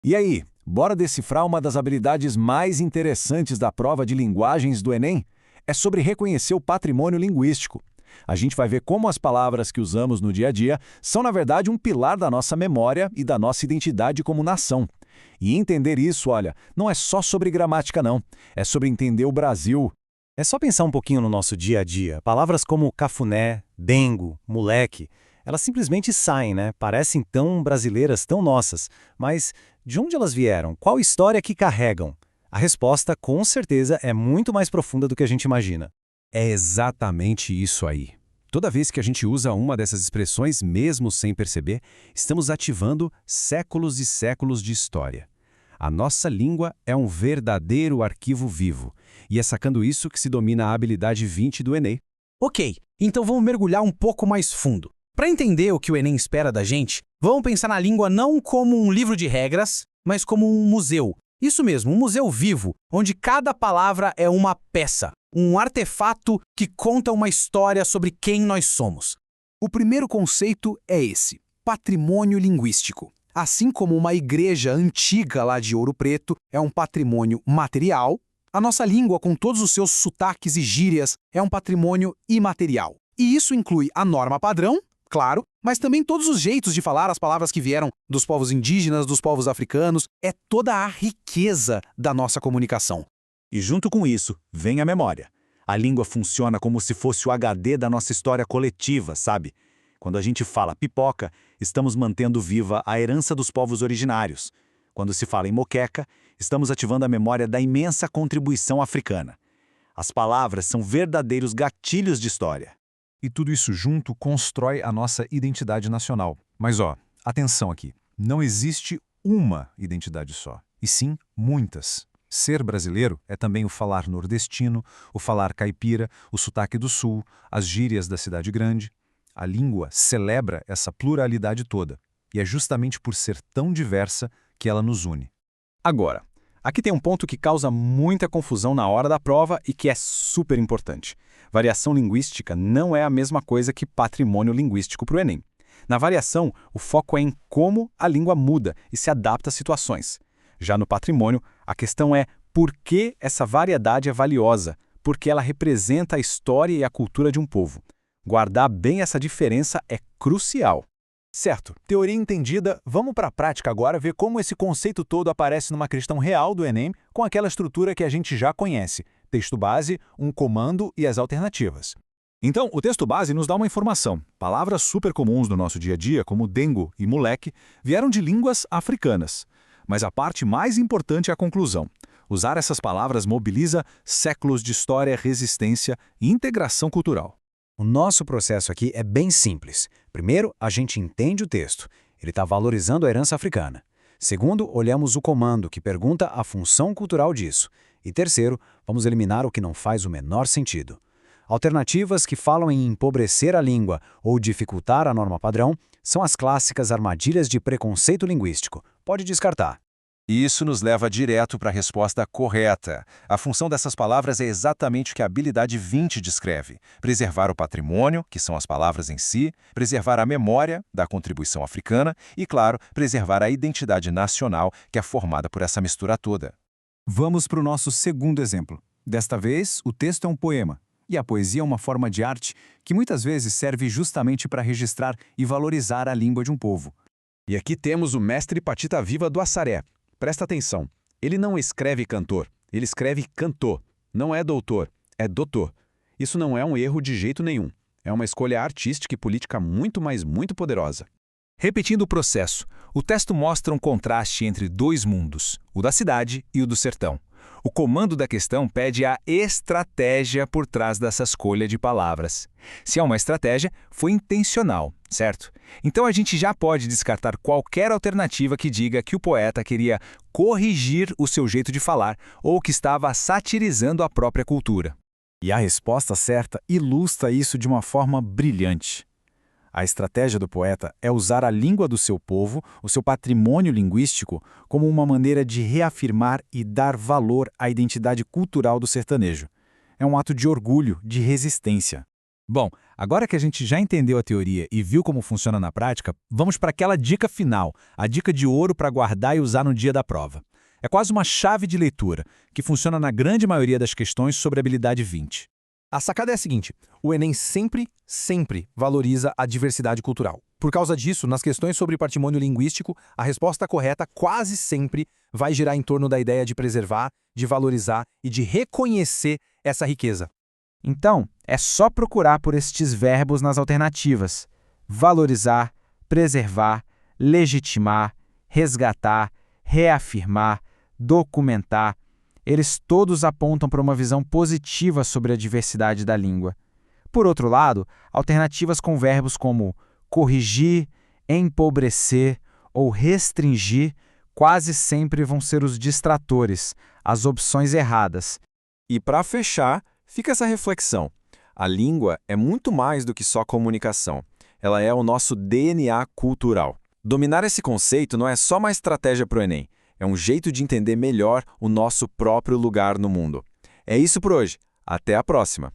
E aí, bora decifrar uma das habilidades mais interessantes da prova de linguagens do Enem? É sobre reconhecer o patrimônio linguístico. A gente vai ver como as palavras que usamos no dia a dia são, na verdade, um pilar da nossa memória e da nossa identidade como nação. E entender isso, olha, não é só sobre gramática, não. É sobre entender o Brasil. É só pensar um pouquinho no nosso dia a dia. Palavras como cafuné, dengo, moleque, elas simplesmente saem, né? Parecem tão brasileiras, tão nossas. Mas de onde elas vieram? Qual história que carregam? A resposta, com certeza, é muito mais profunda do que a gente imagina. É exatamente isso aí. Toda vez que a gente usa uma dessas expressões, mesmo sem perceber, estamos ativando séculos e séculos de história. A nossa língua é um verdadeiro arquivo vivo, e é sacando isso que se domina a habilidade 20 do Enem. Ok, então vamos mergulhar um pouco mais fundo. Para entender o que o Enem espera da gente, vamos pensar na língua não como um livro de regras, mas como um museu. Isso mesmo, um museu vivo, onde cada palavra é uma peça, um artefato que conta uma história sobre quem nós somos. O primeiro conceito é esse: patrimônio linguístico. Assim como uma igreja antiga lá de Ouro Preto é um patrimônio material, a nossa língua, com todos os seus sotaques e gírias, é um patrimônio imaterial. E isso inclui a norma padrão, claro, mas também todos os jeitos de falar as palavras que vieram dos povos indígenas, dos povos africanos. É toda a riqueza da nossa comunicação. E junto com isso, vem a memória. A língua funciona como se fosse o HD da nossa história coletiva, sabe? Quando a gente fala pipoca, estamos mantendo viva a herança dos povos originários. Quando se fala em moqueca, estamos ativando a memória da imensa contribuição africana. As palavras são verdadeiros gatilhos de história. E tudo isso junto constrói a nossa identidade nacional. Mas atenção aqui, não existe uma identidade só, e sim muitas. Ser brasileiro é também o falar nordestino, o falar caipira, o sotaque do sul, as gírias da cidade grande. A língua celebra essa pluralidade toda, e é justamente por ser tão diversa que ela nos une. Agora, aqui tem um ponto que causa muita confusão na hora da prova e que é super importante. Variação linguística não é a mesma coisa que patrimônio linguístico para o Enem. Na variação, o foco é em como a língua muda e se adapta às situações. Já no patrimônio, a questão é por que essa variedade é valiosa, porque ela representa a história e a cultura de um povo. Guardar bem essa diferença é crucial. Certo, teoria entendida, vamos para a prática agora ver como esse conceito todo aparece numa questão real do Enem com aquela estrutura que a gente já conhece: texto base, um comando e as alternativas. Então, o texto base nos dá uma informação. Palavras super comuns do nosso dia a dia, como dengo e moleque, vieram de línguas africanas. Mas a parte mais importante é a conclusão. Usar essas palavras mobiliza séculos de história, resistência e integração cultural. O nosso processo aqui é bem simples. Primeiro, a gente entende o texto. Ele está valorizando a herança africana. Segundo, olhamos o comando, que pergunta a função cultural disso. E terceiro, vamos eliminar o que não faz o menor sentido. Alternativas que falam em empobrecer a língua ou dificultar a norma padrão são as clássicas armadilhas de preconceito linguístico. Pode descartar. E isso nos leva direto para a resposta correta. A função dessas palavras é exatamente o que a habilidade 20 descreve: preservar o patrimônio, que são as palavras em si, preservar a memória da contribuição africana e, claro, preservar a identidade nacional, que é formada por essa mistura toda. Vamos para o nosso segundo exemplo. Desta vez, o texto é um poema. E a poesia é uma forma de arte que muitas vezes serve justamente para registrar e valorizar a língua de um povo. E aqui temos o mestre Patita Viva do Assaré. Presta atenção, ele não escreve cantor, ele escreve cantor. Não é doutor, é doutor. Isso não é um erro de jeito nenhum. É uma escolha artística e política muito, mas muito poderosa. Repetindo o processo, o texto mostra um contraste entre dois mundos, o da cidade e o do sertão. O comando da questão pede a estratégia por trás dessa escolha de palavras. Se é uma estratégia, foi intencional, certo? Então a gente já pode descartar qualquer alternativa que diga que o poeta queria corrigir o seu jeito de falar ou que estava satirizando a própria cultura. E a resposta certa ilustra isso de uma forma brilhante. A estratégia do poeta é usar a língua do seu povo, o seu patrimônio linguístico, como uma maneira de reafirmar e dar valor à identidade cultural do sertanejo. É um ato de orgulho, de resistência. Bom, Agora que a gente já entendeu a teoria e viu como funciona na prática, vamos para aquela dica final, a dica de ouro para guardar e usar no dia da prova. É quase uma chave de leitura, que funciona na grande maioria das questões sobre habilidade 20. A sacada é a seguinte: o Enem sempre valoriza a diversidade cultural. Por causa disso, nas questões sobre patrimônio linguístico, a resposta correta quase sempre vai girar em torno da ideia de preservar, de valorizar e de reconhecer essa riqueza. Então, é só procurar por estes verbos nas alternativas: valorizar, preservar, legitimar, resgatar, reafirmar, documentar. Eles todos apontam para uma visão positiva sobre a diversidade da língua. Por outro lado, alternativas com verbos como corrigir, empobrecer ou restringir quase sempre vão ser os distratores, as opções erradas. E para fechar, fica essa reflexão. A língua é muito mais do que só comunicação. Ela é o nosso DNA cultural. Dominar esse conceito não é só uma estratégia para o Enem. É um jeito de entender melhor o nosso próprio lugar no mundo. É isso por hoje. Até a próxima!